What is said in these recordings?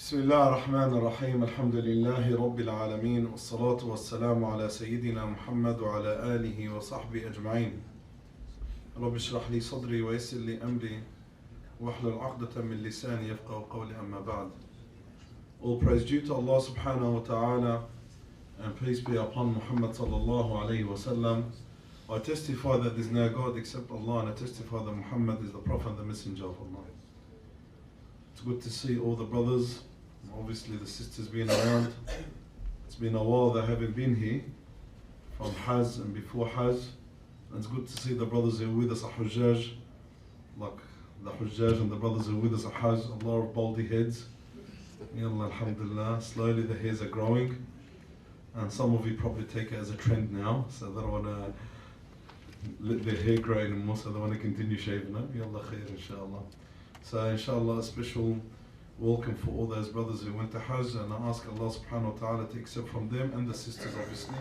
بسم الله الرحمن الرحيم الحمد لله رب العالمين والصلاة والسلام على سيدنا محمد وعلى آله وصحبه أجمعين رب اشرح لي صدري ويسر لي أمري واحلل عقدة من لساني يفقهوا قولي أما بعد. All praise due to Allah subhanahu wa ta'ala and peace be upon Muhammad sallallahu alayhi wa sallam. I testify that there is no God except Allah, and I testify that Muhammad is the Prophet and the Messenger of Allah. It's good to see all the brothers, obviously the sisters being around. It's been a while they haven't been here from Hajj and before Hajj. And it's good to see the brothers who are with us at Hujjaj, like the Hujjaj and the brothers who are with us at Hajj, a lot of baldy heads. Yallah, alhamdulillah, slowly the hairs are growing. And some of you probably take it as a trend now, so they don't want to let their hair grow anymore, so they want to continue shaving it. Yallah khair, inshallah. So inshallah, a special welcome for all those brothers who went to Hajj, and I ask Allah subhanahu wa ta'ala to accept from them and the sisters obviously.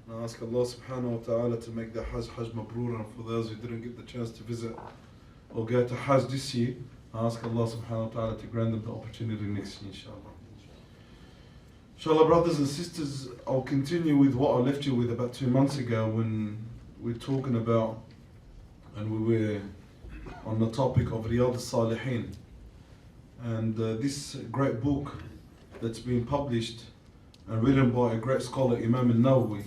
And I ask Allah subhanahu wa ta'ala to make the Hajj Mabrur, and for those who didn't get the chance to visit or go to Hajj this year, I ask Allah subhanahu wa ta'ala to grant them the opportunity next year, inshallah. Inshallah, brothers and sisters, I'll continue with what I left you with about 2 months ago when we're talking about, and we were on the topic of Riyadh al-Salihin. And this great book that's been published and written by a great scholar, Imam al-Nawawi.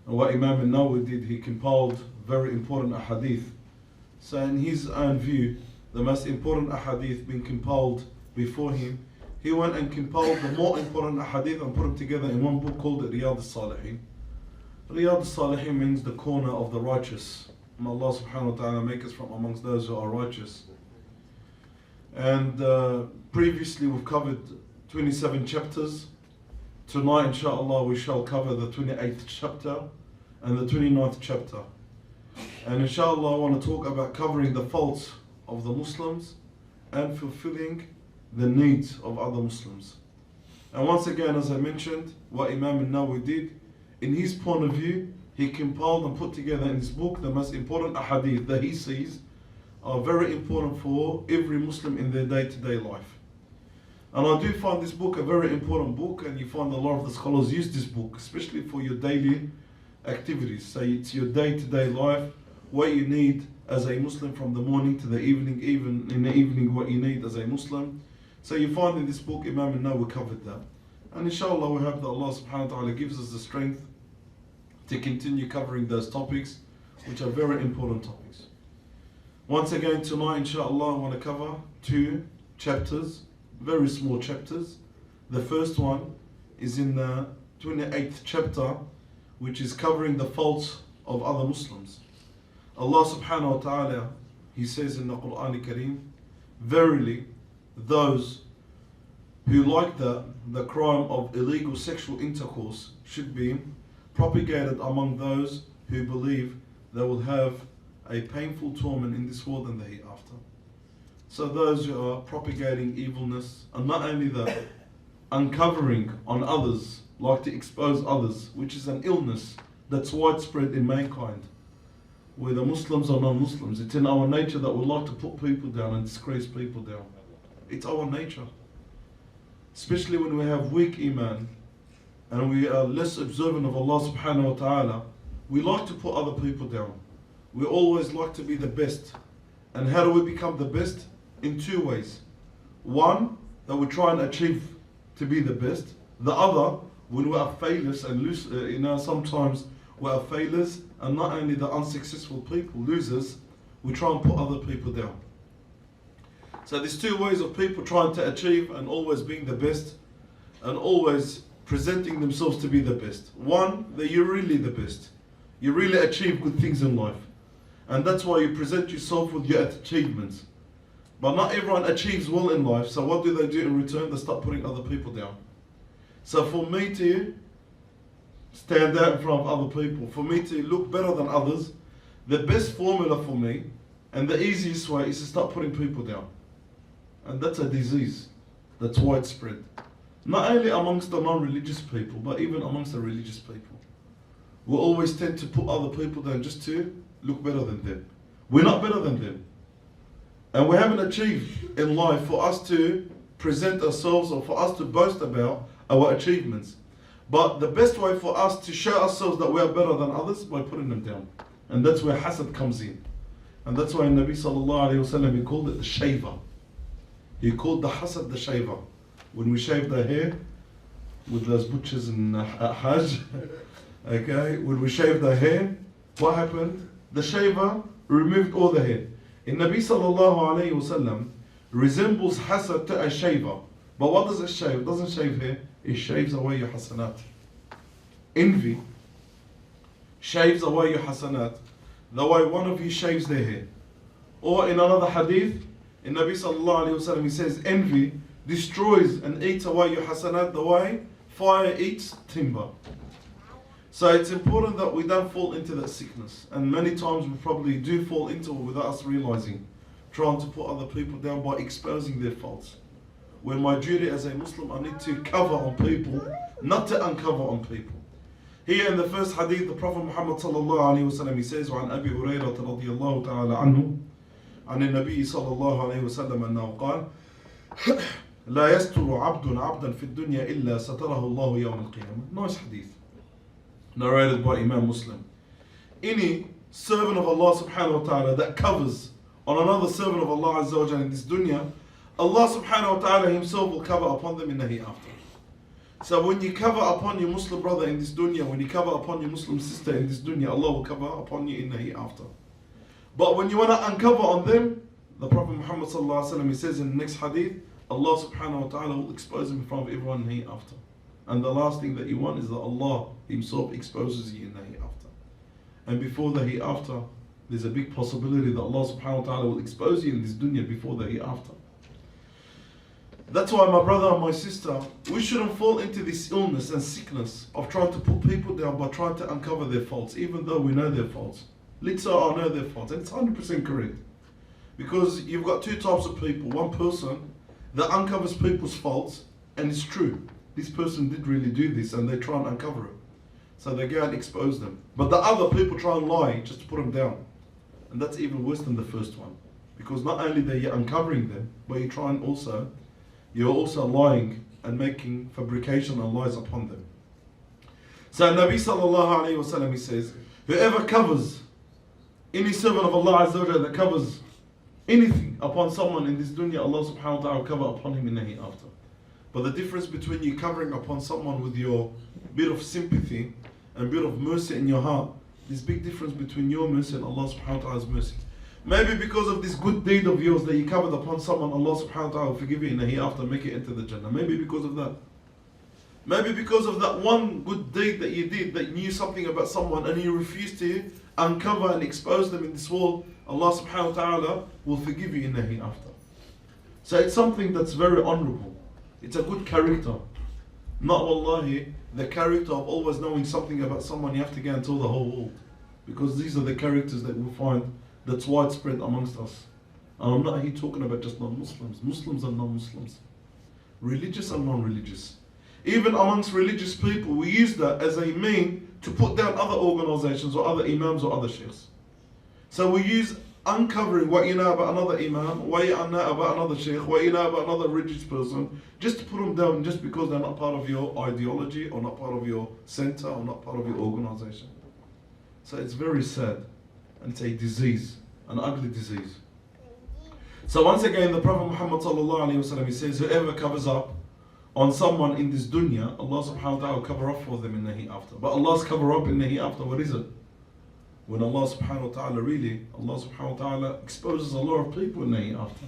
And what Imam al-Nawawi did, he compiled very important ahadith. So in his own view, the most important ahadith being compiled before him, he went and compiled the more important ahadith and put them together in one book called Riyadh al-Salihin. Riyadh al-Salihin means the corner of the righteous. May Allah subhanahu wa ta'ala make us from amongst those who are righteous. And previously we've covered 27 chapters. Tonight inshallah we shall cover the 28th chapter and the 29th chapter. And inshallah I want to talk about covering the faults of the Muslims and fulfilling the needs of other Muslims. And once again, as I mentioned, what Imam al-Nawawi did, in his point of view, he compiled and put together in his book the most important ahadith that he sees are very important for every Muslim in their day-to-day life. And I do find this book a very important book, and you find a lot of the scholars use this book, especially for your daily activities. So it's your day-to-day life, what you need as a Muslim from the morning to the evening, even in the evening what you need as a Muslim. So you find in this book, Imam al-Nawawi covered that. And inshallah we hope that Allah subhanahu wa ta'ala gives us the strength to continue covering those topics, which are very important topics. Once again tonight, inshallah, I want to cover 2 chapters, very small chapters. The first one is in the 28th chapter, which is covering the faults of other Muslims. Allah subhanahu wa ta'ala, He says in the Quran Kareem, verily those who like the crime of illegal sexual intercourse should be propagated among those who believe they will have a painful torment in this world and the hereafter. So those who are propagating evilness, and not only that, uncovering on others, like to expose others, which is an illness that's widespread in mankind, whether Muslims or non-Muslims. It's in our nature that we like to put people down and disgrace people down. It's our nature. Especially when we have weak iman and we are less observant of Allah subhanahu wa ta'ala, we like to put other people down. We always like to be the best. And how do we become the best? In 2 ways. One, that we try and achieve to be the best. The other, when we are failures and lose, sometimes we are failures, and not only the unsuccessful people, losers, we try and put other people down. So there's 2 ways of people trying to achieve and always being the best and always presenting themselves to be the best. One, that you're really the best. You really achieve good things in life. And that's why you present yourself with your achievements. But not everyone achieves well in life, so what do they do in return? They start putting other people down. So for me to stand out in front of other people, for me to look better than others, the best formula for me and the easiest way is to start putting people down. And that's a disease that's widespread. Not only amongst the non-religious people, but even amongst the religious people. We always tend to put other people down just to look better than them. We're not better than them. And we haven't achieved in life for us to present ourselves or for us to boast about our achievements. But the best way for us to show ourselves that we are better than others is by putting them down. And that's where hasad comes in. And that's why Nabi sallallahu alayhi wa sallam, he called it the shaver. He called the hasad the shaver. When we shave the hair with those butchers in Hajj, okay, when we shaved the hair, what happened? The shaver removed all the hair. And Nabi sallallahu alayhi wa sallam resembles hasad to a shaver. But what does it shave? It doesn't shave hair, it shaves away your hasanat. Envy shaves away your hasanat the way one of you shaves their hair. Or in another hadith, in Nabi sallallahu alayhi wa sallam, he says, envy destroys and eats away your hasanat the way fire eats timber. So it's important that we don't fall into that sickness. And many times we probably do fall into it without us realizing, trying to put other people down by exposing their faults. When my duty as a Muslim, I need to cover on people, not to uncover on people. Here in the first hadith, the Prophet Muhammad sallallahu alayhi wa sallam, he says, وعن أبي هريرة رضي الله تعالى عنه عن النبي صلى الله عليه وسلم أنه قال لا يستر عبد عبدا في الدنيا إلا ستره الله يوم القيامة. Nice hadith. Narrated by Imam Muslim. Any servant of Allah subhanahu wa ta'ala that covers on another servant of Allah azza wa jalla in this dunya, Allah subhanahu wa ta'ala himself will cover upon them in the hereafter. So when you cover upon your Muslim brother in this dunya, when you cover upon your Muslim sister in this dunya, Allah will cover upon you in the hereafter. But when you want to uncover on them, the Prophet Muhammad sallallahu alaihi wasallam, he says in the next hadith, Allah subhanahu wa ta'ala will expose him in front of everyone in the hereafter. And the last thing that you want is that Allah himself exposes you in the hereafter. And before the hereafter, there's a big possibility that Allah subhanahu wa ta'ala will expose you in this dunya before the hereafter. That's why my brother and my sister, we shouldn't fall into this illness and sickness of trying to put people down by trying to uncover their faults, even though we know their faults. Let's say I know their faults, and it's 100% correct. Because you've got two types of people. One person that uncovers people's faults, and it's true. This person did really do this, and they try and uncover it. So they go and expose them. But the other people try and lie just to put them down. And that's even worse than the first one. Because not only are you uncovering them, but you're also lying and making fabrication and lies upon them. So Nabi sallallahu alayhi wa sallam, he says, whoever covers, any servant of Allah azza wa jalla that covers anything upon someone in this dunya, Allah subhanahu wa ta'ala will cover upon him in the hereafter. But the difference between you covering upon someone with your bit of sympathy and bit of mercy in your heart, there's a big difference between your mercy and Allah subhanahu wa ta'ala's mercy. Maybe because of this good deed of yours that you covered upon someone, Allah subhanahu wa ta'ala will forgive you in the hereafter and make you enter the Jannah. Maybe because of that. Maybe because of that one good deed that you did, that you knew something about someone and you refused to uncover and expose them in this world, Allah subhanahu wa ta'ala will forgive you in the hereafter. So it's something that's very honorable. It's a good character. Not wallahi, the character of always knowing something about someone, you have to go and tell the whole world. Because these are the characters that we find that's widespread amongst us. And I'm not here talking about just non-Muslims. Muslims and non-Muslims. Religious and non-religious. Even amongst religious people, we use that as a mean to put down other organizations or other imams or other sheikhs. So we use uncovering what you know about another imam, what you know about another sheikh, what you know about another religious person, just to put them down just because they're not part of your ideology or not part of your center or not part of your organization. So it's very sad. And it's a disease, an ugly disease. So once again, the Prophet Muhammad sallallahu alayhi wa sallam, he says, whoever covers up on someone in this dunya, Allah subhanahu wa ta'ala will cover up for them in the hereafter. But Allah's cover up in the hereafter, what is it? When Allah subhanahu wa ta'ala Allah subhanahu wa ta'ala exposes a lot of people in the hereafter.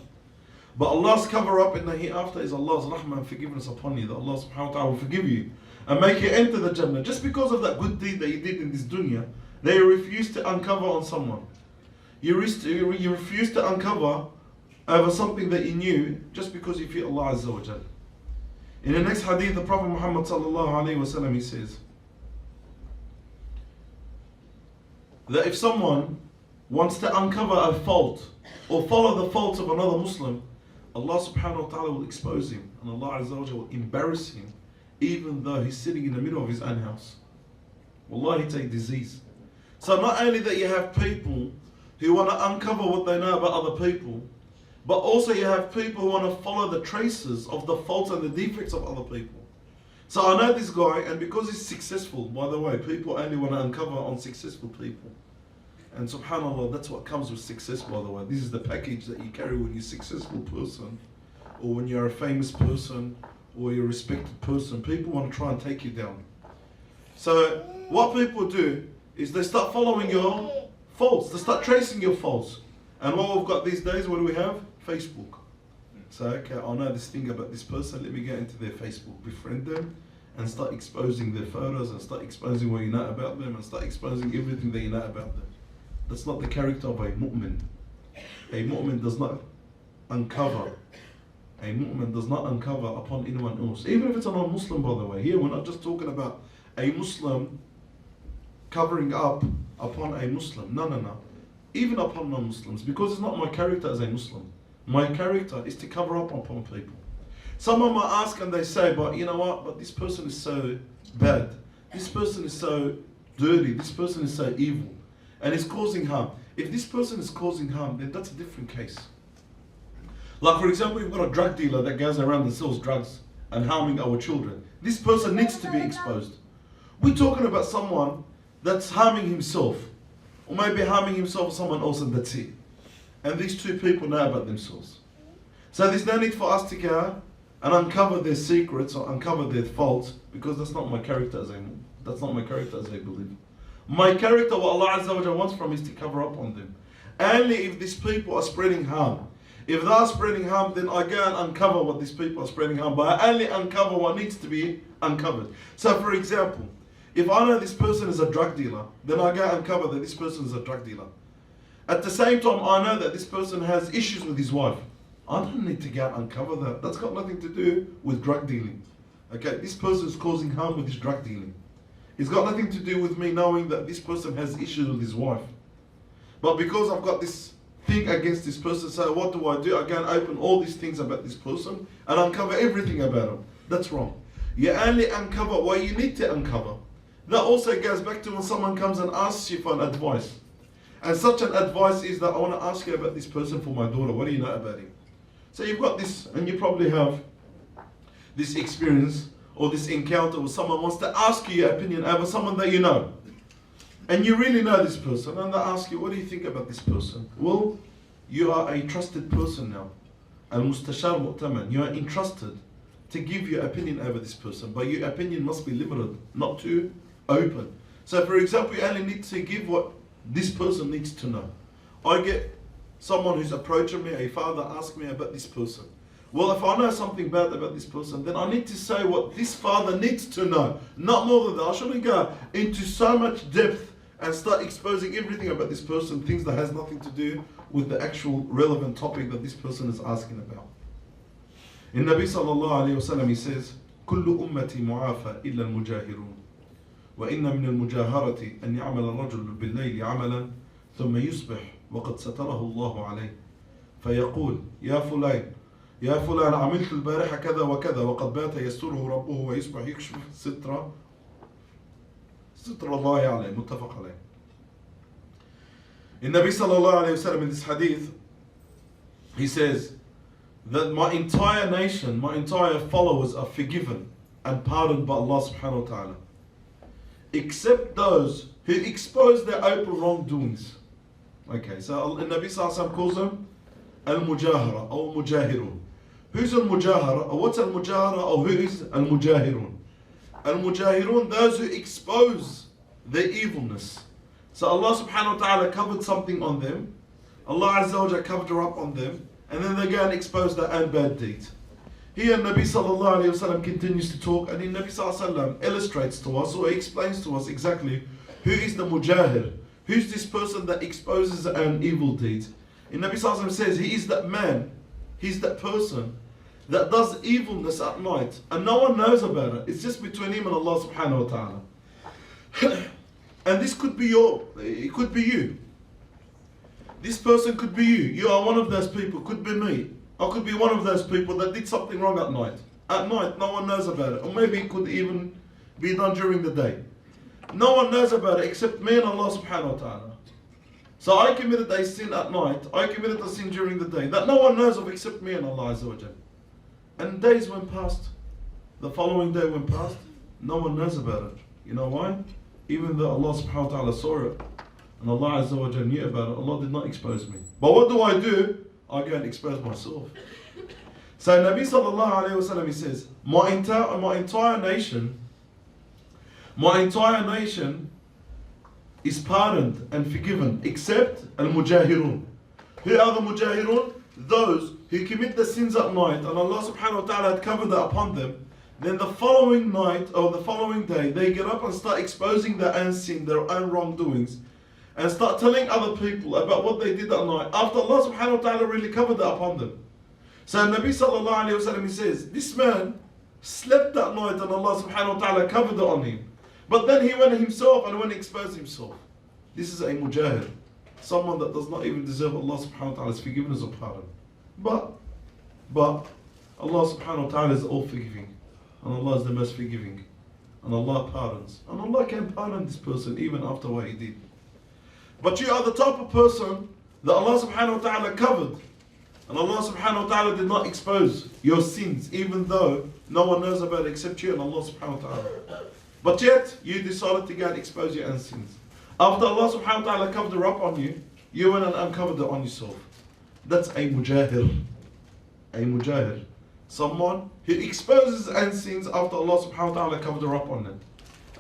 But Allah's cover up in the hereafter is Allah's rahmah and forgiveness upon you, that Allah subhanahu wa ta'ala will forgive you and make you enter the Jannah just because of that good deed that you did in this dunya. They refused to uncover on someone. You refused to uncover over something that you knew just because you fear Allah Azza wa Jal. In the next hadith, the Prophet Muhammad sallallahu alayhi wa sallam, he says that if someone wants to uncover a fault or follow the faults of another Muslim, Allah subhanahu wa ta'ala will expose him and Allah Azza wa Jal will embarrass him even though he's sitting in the middle of his own house. Wallahi, it's a disease. So not only that you have people who want to uncover what they know about other people, But also you have people who want to follow the traces of the faults and the defects of other people. So I know this guy, and because he's successful, by the way, people only want to uncover on successful people. And subhanAllah, that's what comes with success, by the way. This is the package that you carry when you're a successful person, or when you're a famous person, or you're a respected person. People want to try and take you down. So what people do is they start following your faults. They start tracing your faults. And what we've got these days, what do we have? Facebook. So, okay, I know this thing about this person, let me get into their Facebook, befriend them, and start exposing their photos, and start exposing what you know about them, and start exposing everything that you know about them. That's not the character of a mu'min. A mu'min does not uncover. A mu'min does not uncover upon anyone else. Even if it's a non-Muslim, by the way. Here, we're not just talking about a Muslim covering up upon a Muslim. No. Even upon non-Muslims, because it's not my character as a Muslim. My character is to cover up upon people. Someone might ask and they say, but you know what, but this person is so bad. This person is so dirty. This person is so evil. And it's causing harm. If this person is causing harm, then that's a different case. Like for example, you've got a drug dealer that goes around and sells drugs and harming our children. This person needs to be exposed. We're talking about someone that's harming himself, or maybe harming himself or someone else, and that's it. And these two people know about themselves. So there's no need for us to go and uncover their secrets or uncover their faults, because that's not my character as a believer. My character, what Allah Azza wa Jalla wants from me, is to cover up on them. Only if these people are spreading harm. If they are spreading harm, then I go and uncover what these people are spreading harm. But I only uncover what needs to be uncovered. So for example, if I know this person is a drug dealer, then I go and uncover that this person is a drug dealer. At the same time, I know that this person has issues with his wife. I don't need to go and uncover that. That's got nothing to do with drug dealing. Okay, this person is causing harm with his drug dealing. It's got nothing to do with me knowing that this person has issues with his wife. But because I've got this thing against this person, so what do? I go and open all these things about this person and uncover everything about him. That's wrong. You only uncover what you need to uncover. That also goes back to when someone comes and asks you for an advice. And such an advice is that I want to ask you about this person for my daughter. What do you know about him? So you've got this, and you probably have this experience or this encounter where someone wants to ask you your opinion over someone that you know. And you really know this person, and they ask you, what do you think about this person? Well, you are a trusted person now. Al-Mustashar Mu'taman. You are entrusted to give your opinion over this person, but your opinion must be limited, not too open. So for example, you only need to give what this person needs to know. I get someone who's approaching me, a father asks me about this person. Well, if I know something bad about this person, then I need to say what this father needs to know. Not more than that. I shouldn't go into so much depth and start exposing everything about this person, things that has nothing to do with the actual relevant topic that this person is asking about. In Nabi sallallahu alayhi wa sallam, he says, كل أمتي معافى إلا المجاهرون وإن من المجاهرة أن يعمل الرجل بالليل عملا ثم يصبح وقد ستره الله عليه فيقول يا فلان عملت البارحة كذا وكذا وقد بات يستره ربه ويصبح يكشف ستر الله عليه. متفق عليه. In Nabi sallallahu alayhi wa sallam, in this hadith, he says that my entire nation, my entire followers are forgiven and pardoned by Allah subhanahu wa ta'ala, except those who expose their open wrongdoings. Okay, so Nabi sallallahu alayhi wa sallam calls them al-mujahara or mujahirun. Who's al-mujahara, or what's al-mujahara, or who is al-mujahirun? Al-mujahirun, those who expose their evilness. So Allah subhanahu wa ta'ala covered something on them. Allah Azza wa Jalla covered her up on them. And then they go and expose their own bad deeds. Here Nabi sallallahu alayhi wa sallam continues to talk, and Nabi sallallahu alayhi wa sallam illustrates to us, or explains to us exactly who is the mujahir. Who's this person that exposes their own evil deeds? And Nabi sallallahu alayhi wa sallam says, he is that man, he's that person that does evilness at night and no one knows about it. It's just between him and Allah subhanahu wa ta'ala. And this could be it could be you. This person could be you. You are one of those people. Could be me. I could be one of those people that did something wrong at night. At night, no one knows about it. Or maybe it could even be done during the day. No one knows about it except me and Allah subhanahu wa ta'ala. So I committed a sin at night, I committed a sin during the day that no one knows of except me and Allah Azza wa Jal. And days went past, the following day went past, no one knows about it. You know why? Even though Allah subhanahu wa ta'ala saw it, and Allah Azza wa Jal knew about it, Allah did not expose me. But what do? I go and expose myself. So Nabi sallallahu alayhi wa sallam, he says, my entire nation is pardoned and forgiven except al-mujahirun. Who are the mujahirun? Those who commit the sins at night and Allah subhanahu wa ta'ala had covered it upon them. Then the following night or the following day they get up and start exposing their own sin, their own wrongdoings, and start telling other people about what they did that night after Allah subhanahu wa ta'ala really covered it upon them. So Nabi sallallahu alayhi wa sallam, he says, this man slept that night and Allah subhanahu wa ta'ala covered it on him. But then he went himself and went and exposed himself. This is a mujahid, someone that does not even deserve Allah subhanahu wa ta'ala's forgiveness or pardon. But Allah subhanahu wa ta'ala is all forgiving. And Allah is the most forgiving. And Allah pardons. And Allah can pardon this person even after what he did. But you are the type of person that Allah subhanahu wa ta'ala covered. And Allah subhanahu wa ta'ala did not expose your sins, even though no one knows about it except you and Allah subhanahu wa ta'ala. But yet, you decided to go and expose your own sins. After Allah subhanahu wa ta'ala covered it up on you, you went and uncovered it on yourself. That's a mujahir. A mujahir. Someone who exposes his own sins after Allah subhanahu wa ta'ala covered it up on them.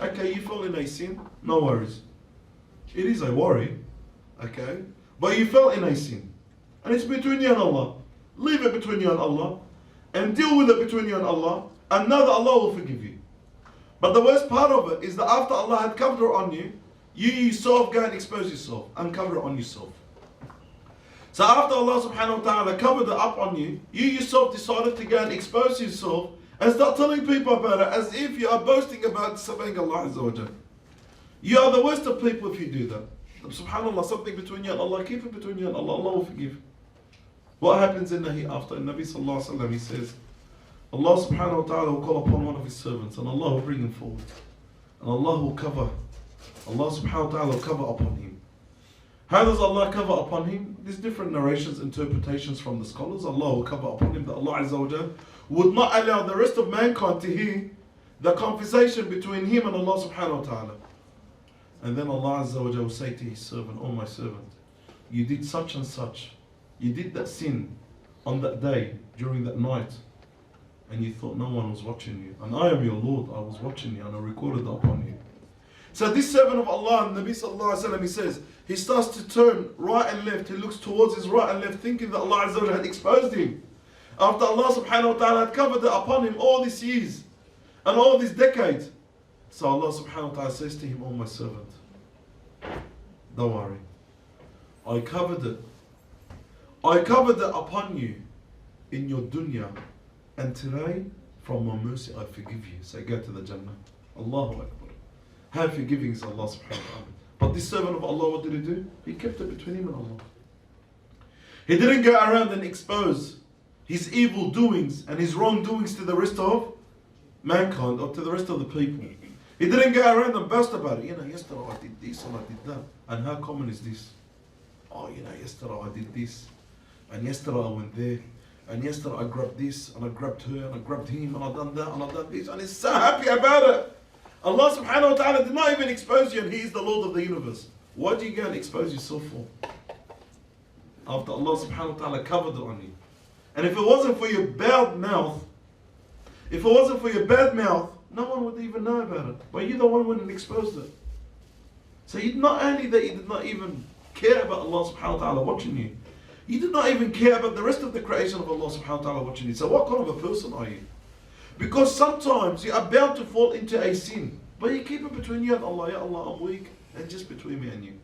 Okay, you fell in a sin, no worries. It is a worry, okay? But you fell in a sin. And it's between you and Allah. Leave it between you and Allah. And deal with it between you and Allah. And know that Allah will forgive you. But the worst part of it is that after Allah had covered it on you, you yourself go and expose yourself and cover it on yourself. So after Allah subhanahu wa ta'ala covered it up on you, you yourself decided to go and expose yourself and start telling people about it as if you are boasting about disobeying Allah Azza wa Jal. You are the worst of people if you do that. Subhanallah, something between you and Allah, keep it between you and Allah, Allah will forgive. What happens in the hereafter? Nabi sallallahu alayhi wa sallam, he says, Allah subhanahu wa ta'ala will call upon one of his servants and Allah will bring him forward. And Allah will cover. Allah subhanahu wa ta'ala will cover upon him. How does Allah cover upon him? There's different narrations, interpretations from the scholars. Allah will cover upon him that Allah Azza wa Jal would not allow the rest of mankind to hear the conversation between him and Allah subhanahu wa ta'ala. And then Allah Azza wa Jal will say to his servant, oh my servant, you did such and such. You did that sin on that day, during that night. And you thought no one was watching you. And I am your Lord, I was watching you and I recorded that upon you. So this servant of Allah, Nabi sallallahu alayhi wa sallam, he says, he starts to turn right and left. He looks towards his right and left thinking that Allah Azza wa Jal had exposed him. After Allah subhanahu wa ta'ala had covered it upon him all these years and all these decades. So Allah subhanahu wa ta'ala says to him, oh my servant, don't worry. I covered it. I covered it upon you in your dunya. And today, from my mercy, I forgive you. So go to the Jannah. Allahu Akbar. How forgiving is Allah subhanahu wa ta'ala. But this servant of Allah, what did he do? He kept it between him and Allah. He didn't go around and expose his evil doings and his wrongdoings to the rest of mankind or to the rest of the people. He didn't go around and boast about it. You know, yesterday I did this and I did that. And how common is this? Oh, you know, yesterday I did this. And yesterday I went there. And yesterday I grabbed this and I grabbed her and I grabbed him and I done that and I done this. And he's so happy about it. Allah subhanahu wa ta'ala did not even expose you and he is the Lord of the universe. Why do you go and expose yourself for? After Allah subhanahu wa ta'ala covered it on you. And if it wasn't for your bad mouth, no one would even know about it. But you're the one who went and exposed it. So you not only that you did not even care about Allah subhanahu wa ta'ala watching you, you did not even care about the rest of the creation of Allah subhanahu wa ta'ala watching you. So what kind of a person are you? Because sometimes you are bound to fall into a sin. But you keep it between you and Allah. Ya Allah, I'm weak. And just between me and you.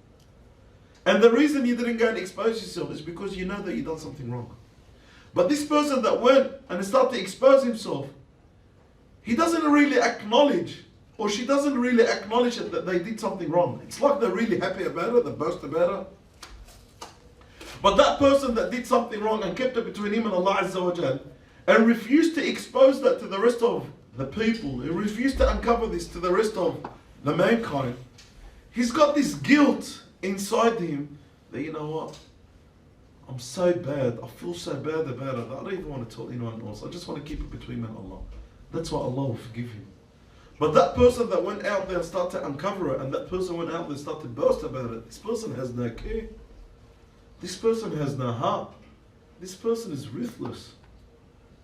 And the reason you didn't go and expose yourself is because you know that you've done something wrong. But this person that went and started to expose himself, he doesn't really acknowledge, or she doesn't really acknowledge it that they did something wrong. It's like they're really happy about it, they boast about it. But that person that did something wrong and kept it between him and Allah Azza wa Jal, and refused to expose that to the rest of the people, he refused to uncover this to the rest of the mankind, he's got this guilt inside him that, you know what, I'm so bad, I feel so bad about it that I don't even want to tell anyone else. I just want to keep it between me and Allah. That's why Allah will forgive you. But that person that went out there and started to uncover it, and that person went out there and started to boast about it, this person has no care. This person has no heart. This person is ruthless.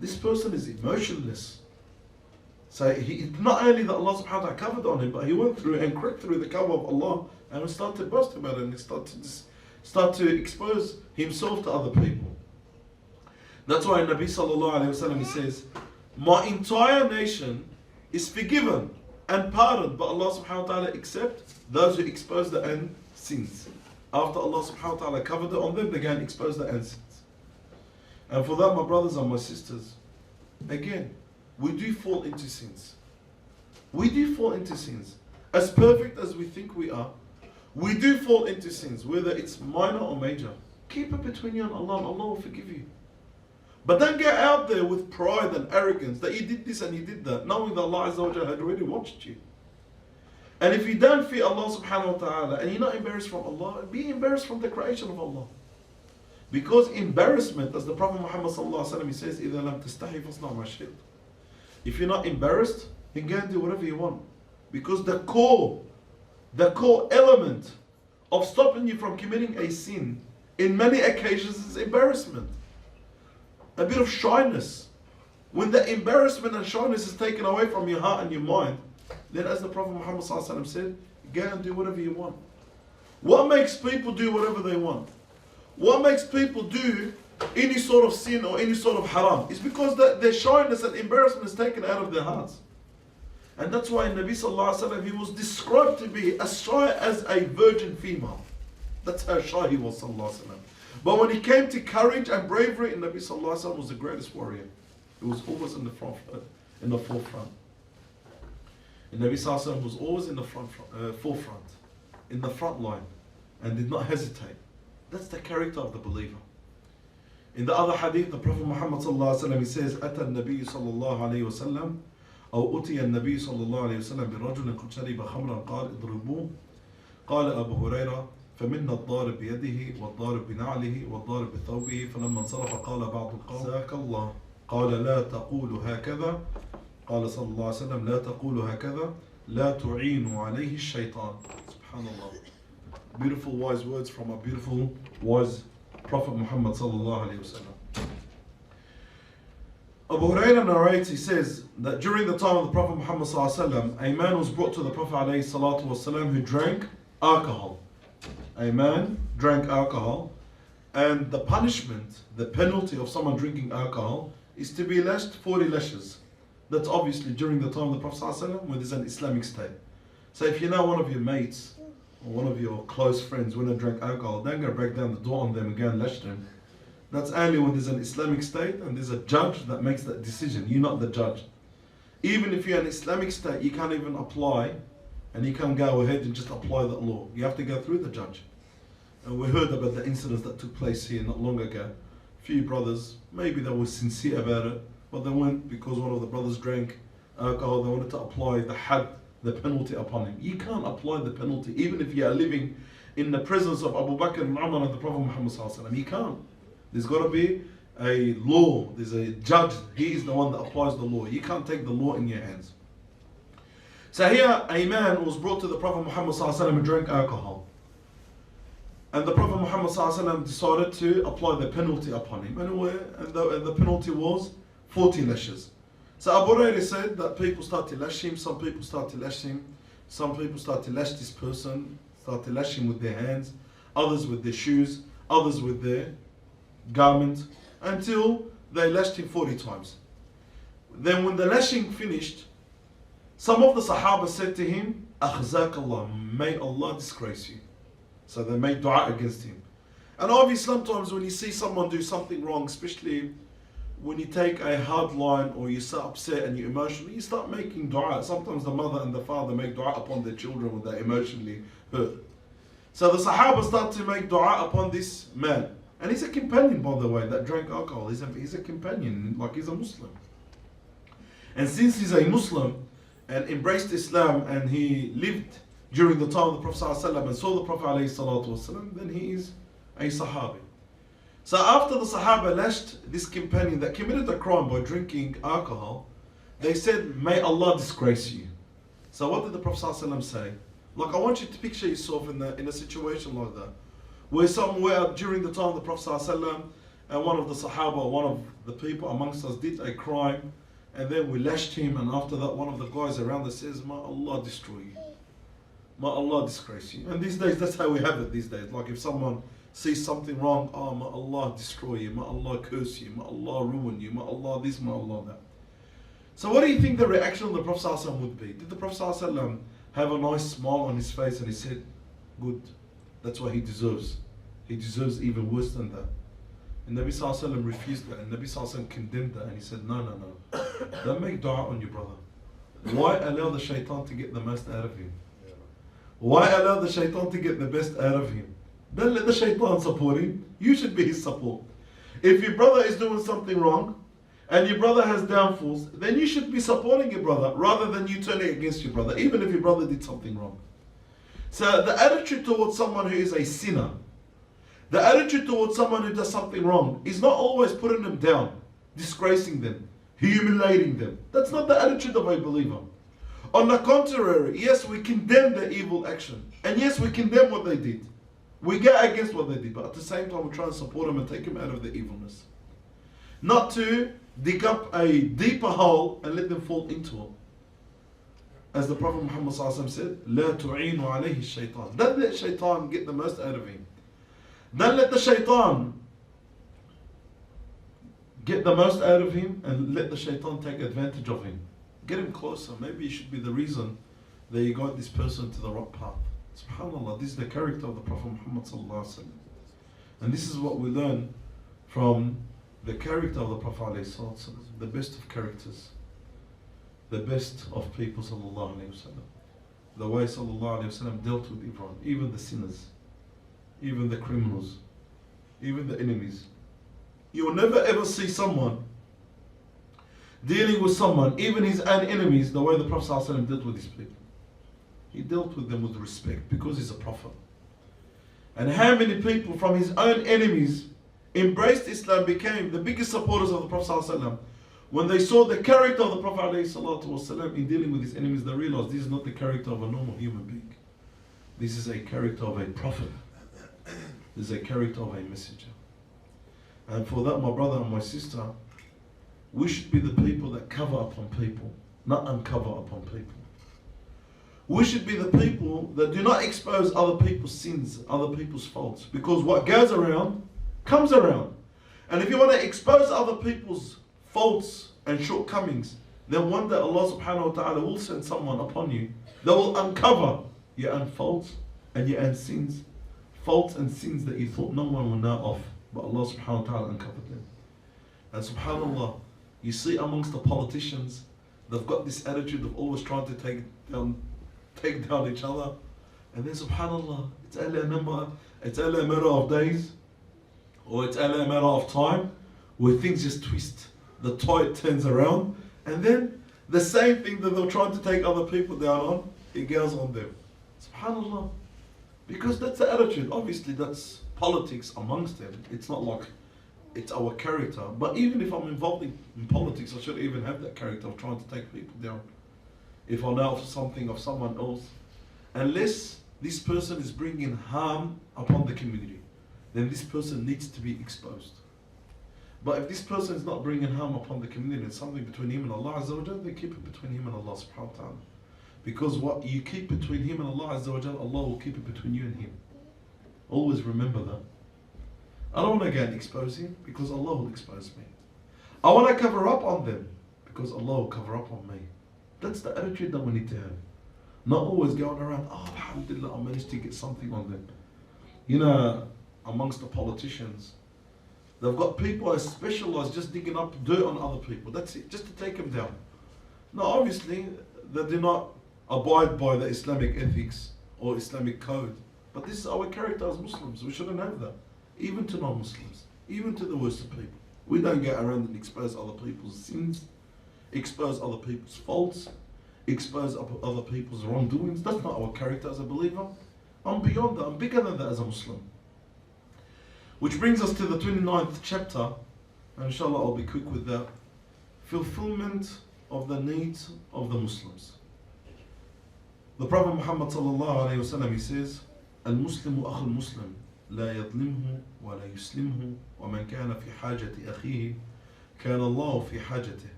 This person is emotionless. So he not only that Allah subhanahu wa ta'ala covered on him, but he went through and cracked through the cover of Allah and started to boast about it, and he started to expose himself to other people. That's why Nabi sallallahu alayhi wa sallam, he says, my entire nation is forgiven and pardoned by Allah subhanahu wa ta'ala except those who expose their own sins. After Allah subhanahu wa ta'ala covered it on them, they go and expose their own sins. And for that, my brothers and my sisters, again, we do fall into sins. We do fall into sins. As perfect as we think we are, we do fall into sins, whether it's minor or major. Keep it between you and Allah will forgive you. But don't get out there with pride and arrogance that you did this and you did that, knowing that Allah Azza wa Jalla had already watched you. And if you don't fear Allah subhanahu wa ta'ala and you're not embarrassed from Allah, be embarrassed from the creation of Allah. Because embarrassment, as the Prophet Muhammad sallallahu alaihi wasallam, he says, إِذَا لَمْ تَسْتَحِي فَاصْنَعْ مَا شِئْتَ. If you're not embarrassed, you can go and do whatever you want. Because the core element of stopping you from committing a sin in many occasions is embarrassment. A bit of shyness. When the embarrassment and shyness is taken away from your heart and your mind, then as the Prophet Muhammad sallallahu alaihi wasallam said, go and do whatever you want. What makes people do whatever they want? What makes people do any sort of sin or any sort of haram? Is because their shyness and embarrassment is taken out of their hearts. And that's why Nabi sallallahu alaihi wasallam, he was described to be as shy as a virgin female. That's how shy he was sallallahu alaihi wasallam. But when it came to courage and bravery, Nabi sallallahu alaihi wasallam was the greatest warrior. He was always in the forefront. And Nabi sallallahu alaihi wasallam was always in the forefront, in the front line, and did not hesitate. That's the character of the believer. In the other hadith, the Prophet Muhammad sallallahu alaihi wasallam, he says, "Ata an-Nabi sallallahu alaihi wasallam, أو أتي النبي صلى الله عليه وسلم برجل قد شرب خمرا قال اضربوه قال أبو هريرة فمنا الضارب بيده والضارب بنعله والضارب بثوبه فلما انصرف قال بعض القوم ذاك الله قال لا تقول هكذا قال صلى الله عليه وسلم لا تقول هكذا لا تعين عليه الشيطان." Subhanallah. Beautiful wise words from a beautiful wise Prophet Muhammad sallallahu alaihi wasallam. Abu Hurairah narrates, he says that during the time of the Prophet Muhammad sallallahu alaihi wasallam, a man was brought to the Prophet alayhi salatu wasallam who drank alcohol. A man drank alcohol, and the punishment, the penalty of someone drinking alcohol is to be lashed 40 lashes. That's obviously during the time of the Prophet sallallahu alaihi wasallam when there's an Islamic state. So if you know one of your mates or one of your close friends when they drank alcohol, don't go break down the door on them and go and lash them. That's only when there's an Islamic state and there's a judge that makes that decision. You're not the judge. Even if you're an Islamic state, you can't even apply and you can't go ahead and just apply that law. You have to go through the judge. And we heard about the incidents that took place here not long ago. A few brothers, maybe they were sincere about it, but they weren't because one of the brothers drank alcohol. They wanted to apply the had, the penalty upon him. You can't apply the penalty even if you are living in the presence of Abu Bakr and Umar and the Prophet Muhammad sallallahu alaihi wasallam. You can't. There's got to be a law. There's a judge. He is the one that applies the law. You can't take the law in your hands. So here a man was brought to the Prophet Muhammad sallallahu alaihi wasallam and drank alcohol. And the Prophet Muhammad sallallahu alaihi wasallam decided to apply the penalty upon him. And the penalty was 40 lashes. So Abu Hurairah said that people start to lash him, some people start to lash him, some people start to lash this person, start to lash him with their hands, others with their shoes, others with their garment, until they lashed him 40 times. Then when the lashing finished, some of the Sahaba said to him, "Akhzak Allah, may Allah disgrace you." So they made dua against him. And obviously sometimes when you see someone do something wrong, especially when you take a hard line or you're so upset and you're emotional, you start making dua. Sometimes the mother and the father make dua upon their children when they're emotionally hurt. So the Sahaba start to make dua upon this man. And he's a companion, by the way, that drank alcohol. He's a companion, like he's a Muslim. And since he's a Muslim and embraced Islam and he lived during the time of the Prophet ﷺ and saw the Prophet ﷺ, then he is a Sahabi. So after the Sahaba lashed this companion that committed a crime by drinking alcohol, they said, may Allah disgrace you. So what did the Prophet ﷺ say? Like, I want you to picture yourself in a situation like that, where somewhere during the time of the Prophet ﷺ and one of the Sahaba, one of the people amongst us did a crime, and then we lashed him, and after that one of the guys around us says, may Allah destroy you. May Allah disgrace you. And these days, that's how we have it these days. Like if someone sees something wrong, oh, may Allah destroy you, may Allah curse you, may Allah ruin you, may Allah this, may Allah that. So what do you think the reaction of the Prophet ﷺ would be? Did the Prophet ﷺ have a nice smile on his face and he said, good, that's what he deserves. He deserves even worse than that. And Nabi ﷺ refused that, and Nabi ﷺ condemned that, and he said, no, don't make dua on your brother. Why allow the shaitan to get the most out of him? Why allow the shaitan to get the best out of him? Don't let the shaitan support him. You should be his support. If your brother is doing something wrong, and your brother has downfalls, then you should be supporting your brother rather than you turning against your brother, even if your brother did something wrong. So the attitude towards someone who is a sinner, the attitude towards someone who does something wrong is not always putting them down, disgracing them, humiliating them. That's not the attitude of a believer. On the contrary, yes, we condemn their evil action. And yes, we condemn what they did. We go against what they did, but at the same time we try and support them and take them out of their evilness. Not to dig up a deeper hole and let them fall into it. As the Prophet Muhammad said, لا تعين عليه الشيطان. Don't let shaitan get the most out of him. Don't let the shaitan get the most out of him and let the shaitan take advantage of him. Get him closer. Maybe you should be the reason that you got this person to the right path. SubhanAllah, this is the character of the Prophet Muhammad sallallahu alaihi wasallam. And this is what we learn from the character of the Prophet sallallahu alaihi wasallam, the best of characters, the best of people sallallahu alaihi wasallam. The way sallallahu alaihi wasallam dealt with everyone, even the sinners, even the criminals, even the enemies. You will never ever see someone dealing with someone, even his own enemies, the way the Prophet ﷺ dealt with his people. He dealt with them with respect because he's a prophet. And how many people from his own enemies embraced Islam, became the biggest supporters of the Prophet ﷺ. When they saw the character of the Prophet ﷺ in dealing with his enemies, they realized this is not the character of a normal human being. This is a character of a prophet. This is a character of a messenger. And for that, my brother and my sister, we should be the people that cover upon people, not uncover upon people. We should be the people that do not expose other people's sins, other people's faults. Because what goes around, comes around. And if you want to expose other people's faults and shortcomings, then one day Allah subhanahu wa ta'ala will send someone upon you that will uncover your own faults and your own sins. Faults and sins that you thought no one would know of, but Allah subhanahu wa ta'ala uncovered them. And subhanallah, you see amongst the politicians, they've got this attitude of always trying to take down each other. And then subhanallah, it's only a matter of days, or it's only a matter of time, where things just twist. The tide turns around, and then the same thing that they're trying to take other people down on, it goes on them. Subhanallah. Because that's the attitude. Obviously that's politics amongst them. It's not like it's our character. But even if I'm involved in politics, I should even have that character of trying to take people down. If I know something of someone else, unless this person is bringing harm upon the community, then this person needs to be exposed. But if this person is not bringing harm upon the community, it's something between him and Allah Azza wa Jal, they keep it between him and Allah subhanahu wa ta'ala. Because what you keep between him and Allah Azza wa Jal, Allah will keep it between you and him. Always remember that. I don't want to go and expose him, because Allah will expose me. I want to cover up on them, because Allah will cover up on me. That's the attitude that we need to have. Not always going around, oh alhamdulillah, I managed to get something on them. You know, amongst the politicians, they've got people that specialize just digging up dirt on other people. That's it, just to take them down. Now obviously, they do not abide by the Islamic ethics or Islamic code. But this is our character as Muslims. We shouldn't have that. Even to non-Muslims, even to the worst of people. We don't go around and expose other people's sins, expose other people's faults, expose other people's wrongdoings. That's not our character as a believer. I'm beyond that. I'm bigger than that as a Muslim. Which brings us to the 29th chapter, and inshallah I'll be quick with that. Fulfilment of the needs of the Muslims. The Prophet Muhammad sallallahu alayhi wa sallam, he says, المسلم أخو المسلم لا يظلمه ولا يسلمه ومن كان في حاجة أخيه كان الله في حاجته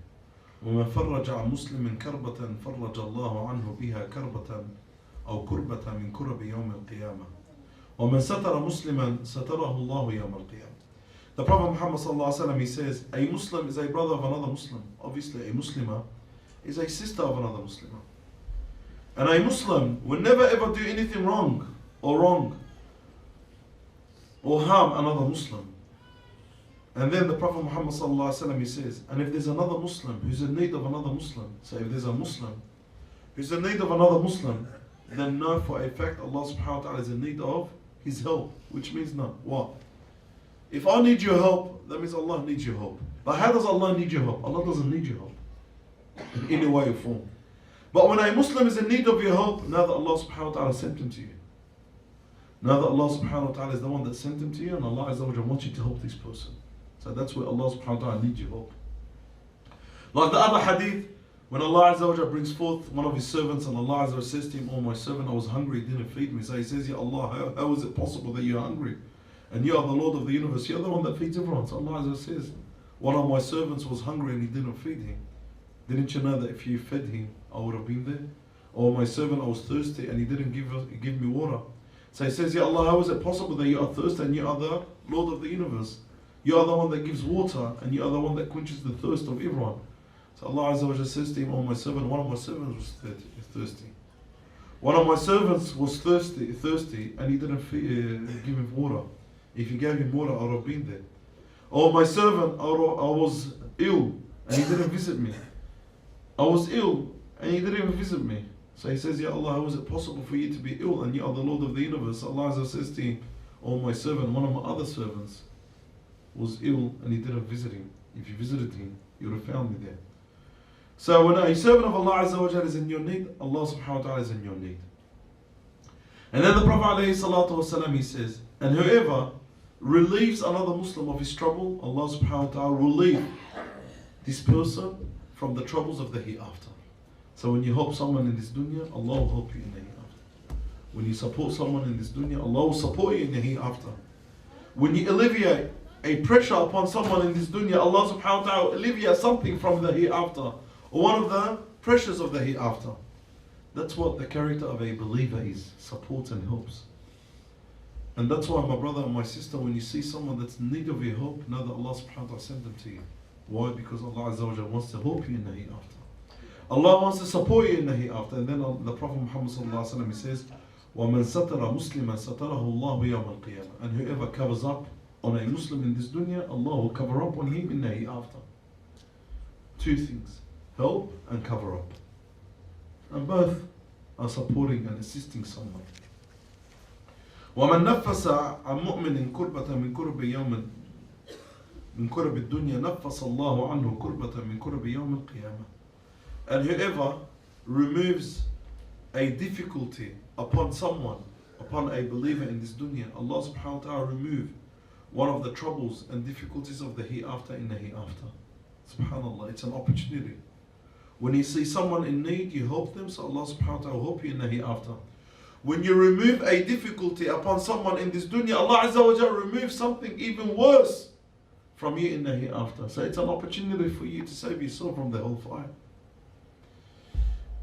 ومن فرج عن مسلم كربة فرج الله عنه بها كربة أو كربة من كرب يوم القيامة ومن ستر مسلما ستره الله يوم القيامة. The Prophet Muhammad sallallahu alaihi wasallam, he says, a Muslim is a brother of another Muslim. Obviously, a Muslimah is a sister of another Muslimah. And a Muslim will never ever do anything wrong or harm another Muslim. And then the Prophet Muhammad sallallahu alaihi wasallam, he says, and if there's another Muslim who's in need of another Muslim, so if there's a Muslim who's in need of another Muslim, then know for a fact Allah subhanahu wa ta'ala is in need of his help. Which means no. What? If I need your help, that means Allah needs your help. But how does Allah need your help? Allah doesn't need your help in any way or form. But when a Muslim is in need of your help, now that Allah subhanahu wa ta'ala sent him to you, now that Allah subhanahu wa ta'ala is the one that sent him to you, and Allah azza wa jalla wants you to help this person. So that's where Allah subhanahu wa ta'ala needs your help. Like the other hadith, when Allah azza wa jalla brings forth one of his servants, and Allah azza wa jalla says to him, oh my servant, I was hungry, didn't feed me. So he says, Ya Allah, how is it possible that you're hungry? And you are the Lord of the universe, you're the one that feeds everyone. So Allah azza wa jalla says, one of my servants was hungry and he didn't feed him. Didn't you know that if you fed him, I would have been there? Or my servant, I was thirsty and he didn't give me water. So he says, Ya Allah, how is it possible that you are thirsty and you are the Lord of the universe? You are the one that gives water and you are the one that quenches the thirst of everyone. So Allah azza wa jalla says to him, oh my servant, one of my servants was thirsty. One of my servants was thirsty and he didn't give him water. If he gave him water, I would have been there. Oh my servant, I was ill and he didn't visit me. I was ill and he didn't even visit me. So he says, Ya Allah, how is it possible for you to be ill and you are the Lord of the universe? Allah azza says to him, oh my servant, one of my other servants was ill and he didn't visit him. If you visited him, you would have found me there. So when a servant of Allah azza wa jalla is in your need, Allah subhanahu wa ta'ala is in your need. And then the Prophet alayhi salatu wasalam, he says, and whoever relieves another Muslim of his trouble, Allah subhanahu wa ta'ala will relieve this person from the troubles of the hereafter. So when you help someone in this dunya, Allah will help you in the hereafter. When you support someone in this dunya, Allah will support you in the hereafter. When you alleviate a pressure upon someone in this dunya, Allah subhanahu wa ta'ala will alleviate something from the hereafter, or one of the pressures of the hereafter. That's what the character of a believer is, supports and helps. And that's why, my brother and my sister, when you see someone that's in need of your help, know that Allah subhanahu wa ta'ala sent them to you. Why? Because Allah azza wa jalla wants to help you in the hereafter. Allah wants to support you in the hereafter. And then the Prophet Muhammad sallallahu alaihi wasallam, he says, وَمَنْ سَتَرَ مُسْلِمًا سَتَرَهُ اللَّهُ يَوْمَ الْقِيَامَةِ. And whoever covers up on a Muslim in this dunya, Allah will cover up on him in the hereafter. Two things, help and cover up. And both are supporting and assisting someone. وَمَنْ نَفَّسَ عَنْ مُؤْمِنٍ كُرْبَةً مِنْ كُرْبِ يَوْمٍ من كرب الدنيا نفس الله عنه كربة من كرب يوم القيامة. And whoever removes a difficulty upon someone, upon a believer in this dunya, Allah subhanahu wa ta'ala remove one of the troubles and difficulties of the hereafter in the hereafter. Subhanallah, it's an opportunity. When you see someone in need, you help them, so Allah subhanahu wa ta'ala will help you in the hereafter. When you remove a difficulty upon someone in this dunya, Allah azza wa jalla removes something even worse from you in the hereafter. So it's an opportunity for you to save yourself from the hellfire.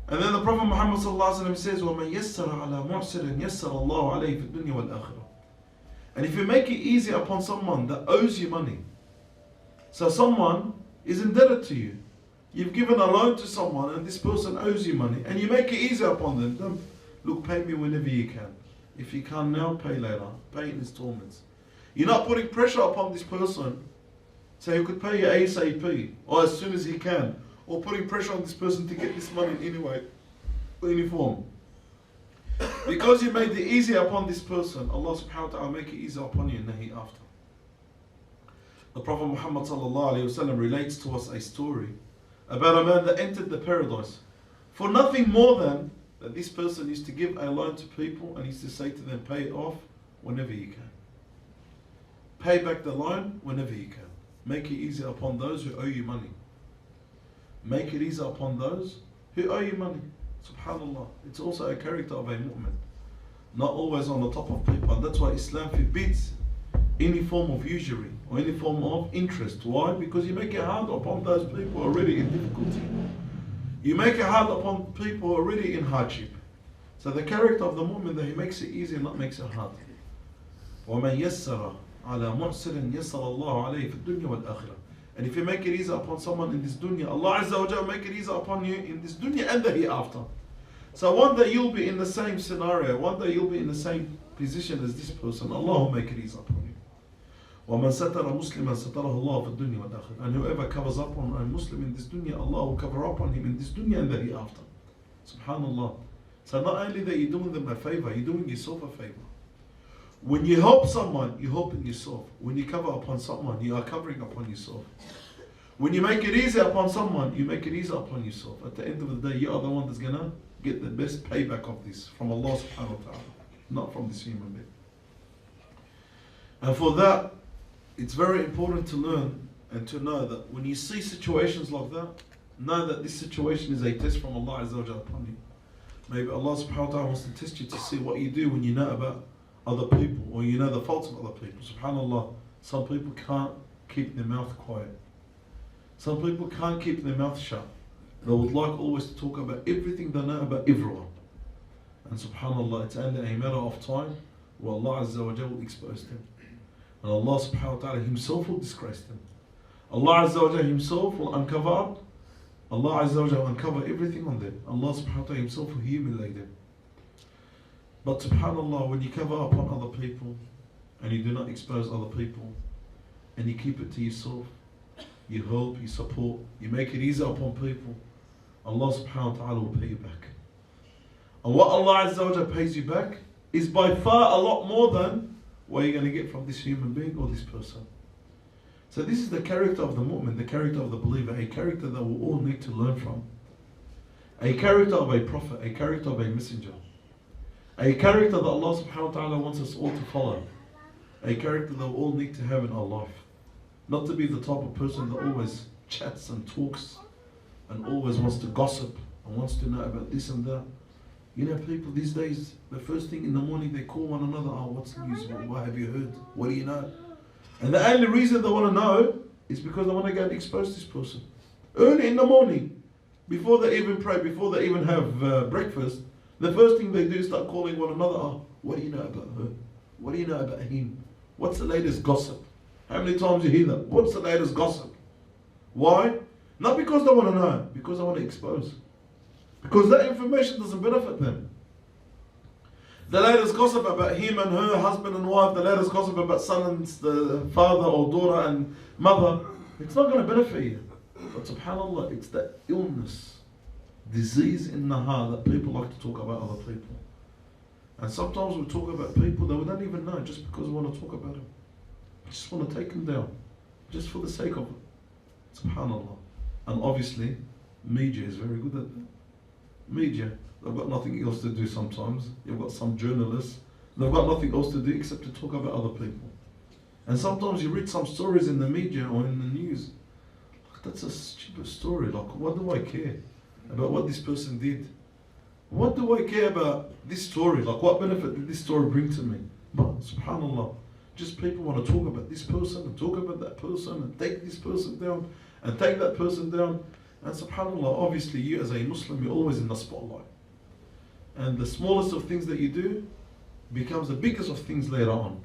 And then the Prophet Muhammad sallallahu alaihi wasallam says, وَمَنْ يَسَّرَ عَلَى مُعْسِرٍ يَسَّرَ اللَّهُ عَلَيْهِ فِي الدُّنْيَا وَالْآخِرَةِ. And if you make it easy upon someone that owes you money, so someone is indebted to you, you've given a loan to someone and this person owes you money, and you make it easy upon them, look, pay me whenever you can. If you can't now, pay later, pay in installments. You're not putting pressure upon this person so he could pay you ASAP, or as soon as he can, or putting pressure on this person to get this money in any way, or any form. Because you made it easy upon this person, Allah subhanahu wa ta'ala make it easy upon you in the hereafter. The Prophet Muhammad sallallahu alayhi wa sallam relates to us a story about a man that entered the paradise for nothing more than that this person used to give a loan to people and used to say to them, pay it off whenever you can. Pay back the loan whenever you can. Make it easy upon those who owe you money. Make it easy upon those who owe you money. Subhanallah. It's also a character of a mu'min. Not always on the top of people. And that's why Islam forbids any form of usury or any form of interest. Why? Because you make it hard upon those people already in difficulty. You make it hard upon people already in hardship. So the character of the mu'min, that he makes it easy and not makes it hard. وَمَنْ يَسَّرَ عَلَى مُعْسِرٍ يَسَّرَ اللَّهُ عَلَيْهِ فِي الدُّنْيَا وَالْآخِرَةِ. And if you make it easy upon someone in this dunya, Allah Azza wa Jalla make it easy upon you in this dunya and the hereafter. So one day you'll be in the same scenario, one day you'll be in the same position as this person. Allah will make it easy upon you. وَمَنْ سَتَرَ مُسْلِمًا سَتَرَهُ اللَّهُ فِي الدُّنْيَا وَالْآخِرَةِ. And whoever covers up on a Muslim in this dunya, Allah will cover up on him in this dunya and the hereafter. Subhanallah. So not only that you're doing them a favor, you're doing yourself a favor. When you help someone, you're helping yourself. When you cover upon someone, you are covering upon yourself. When you make it easy upon someone, you make it easy upon yourself. At the end of the day, you are the one that's gonna get the best payback of this from Allah subhanahu wa ta'ala, not from this human being. And for that, it's very important to learn and to know that when you see situations like that, know that this situation is a test from Allah Azza wa Jalla upon you. Maybe Allah subhanahu wa ta'ala wants to test you to see what you do when you know about other people or you know the faults of other people. Subhanallah, some people can't keep their mouth quiet. Some people can't keep their mouth shut. They would like always to talk about everything they know about everyone. And subhanallah, it's only a matter of time where Allah Azza wa Jalla will expose them. And Allah subhanahu wa ta'ala himself will disgrace them. Allah Azza wa Jalla himself will uncover up. Allah Azza wa Jalla will uncover everything on them. Allah subhanahu wa ta'ala himself will humiliate them. But subhanallah, when you cover up on other people and you do not expose other people and you keep it to yourself, you help, you support, you make it easy upon people, Allah subhanahu wa ta'ala will pay you back. And what Allah Azza wa Jalla pays you back is by far a lot more than what you're going to get from this human being or this person. So this is the character of the mu'min, the character of the believer, a character that we all need to learn from. A character of a prophet, a character of a messenger. A character that Allah subhanahu wa ta'ala wants us all to follow. A character that we all need to have in our life. Not to be the type of person that always chats and talks and always wants to gossip and wants to know about this and that. You know, people these days, the first thing in the morning they call one another, oh, what's the news? What have you heard? What do you know? And the only reason they want to know is because they want to go and expose this person. Early in the morning, before they even pray, before they even have breakfast, the first thing they do is start calling one another, oh, what do you know about her? What do you know about him? What's the latest gossip? How many times you hear that? What's the latest gossip? Why? Not because they want to know, because they want to expose. Because that information doesn't benefit them. The latest gossip about him and her, husband and wife, the latest gossip about son and the father or daughter and mother, it's not going to benefit you. But subhanAllah, it's that illness, disease in the heart that people like to talk about other people. And sometimes we talk about people that we don't even know just because we want to talk about them. We just want to take them down, just for the sake of it. SubhanAllah. And obviously, media is very good at that. Media, they've got nothing else to do sometimes. You've got some journalists, they've got nothing else to do except to talk about other people. And sometimes you read some stories in the media or in the news. That's a stupid story. Like, what do I care about what this person did? What do I care about this story? Like, what benefit did this story bring to me? But subhanAllah, just people want to talk about this person and talk about that person and take this person down and take that person down. And subhanAllah, obviously you as a Muslim, you're always in the spotlight. And the smallest of things that you do becomes the biggest of things later on.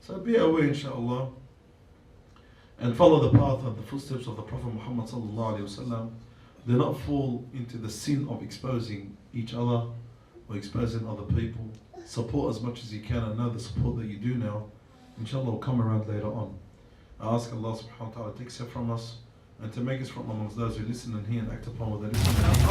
So be aware, inshaAllah, and follow the path and the footsteps of the Prophet Muhammad sallallahu alaihi wasallam. Do not fall into the sin of exposing each other or exposing other people. Support as much as you can, and know the support that you do now, inshallah, will come around later on. I ask Allah subhanahu wa ta'ala to accept from us and to make us from amongst those who listen and hear and act upon what they listen and hear.